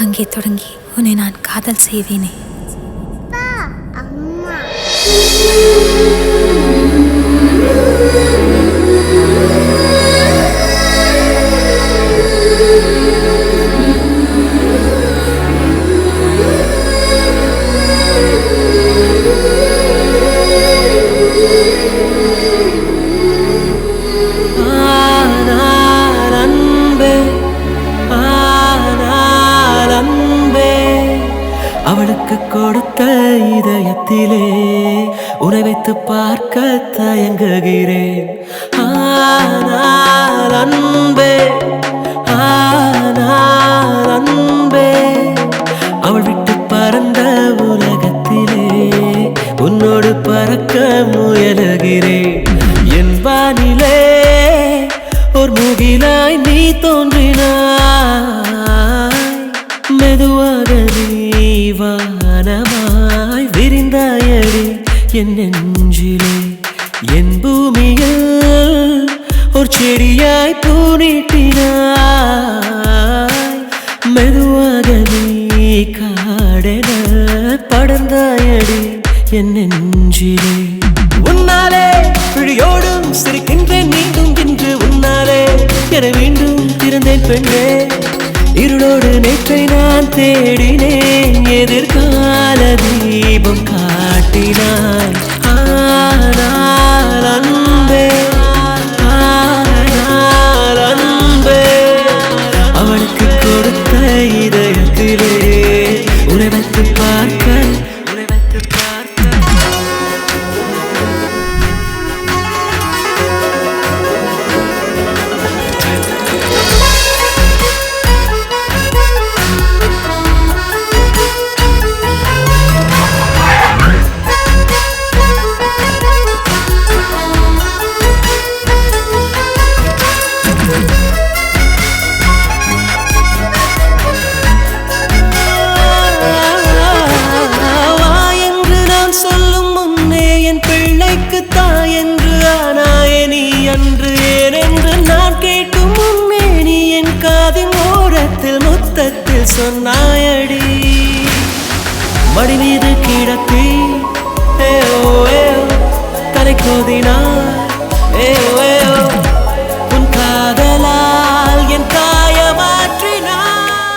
அங்கே தொடங்கி உன்னை நான் காதல் செய்வேனே. அம்மா அவளுக்கு கொடுத்த இதயத்திலே உன்னை வைத்து பார்க்க தயங்குகிறேன். ஆனால் அன்பே, ஆனால் அன்பே, அவள் விட்டு பறந்த உலகத்திலே உன்னோடு பறக்க முயலுகிறேன். என் வானிலே ஒரு முகிலாய் நீ தோன்றினாய், மெதுவாக நீ வானமாய் விரிந்தாயடி என் நெஞ்சிலே. என் பூமியில் ஒரு செடியாய் பூ நீட்டினாய், மெதுவாக நீ காடென படர்ந்தாயடி என் நெஞ்சிலே. உன்னாலே விழியோடும் சிரிக்கின்றேன் மீண்டும் இன்று, உன்னாலே என மீண்டும் திறந்தேன் பெண்ணே. இருளோடு நேற்றை நான் தேடினேன், எதிர்கால தீபம் காட்டினாய். ஆனால் அன்பே, ஆனால் அன்பே, அவளுக்கு கொடுத்த இதயத்திலே உன்னை வைத்து பார்க்க, உன்னை வைத்து பார்க்க. தாயென்று ஆனாயே நீ அன்று, ஏனென்று நான் கேட்கும் முன்னே நீ என் காதின் ஓரத்தில் முத்தத்தில் சொன்னாயடி. மடி மீது கிடத்தி தலை கோதினாய், உன் காதலால் என் காய மாற்றினாய்.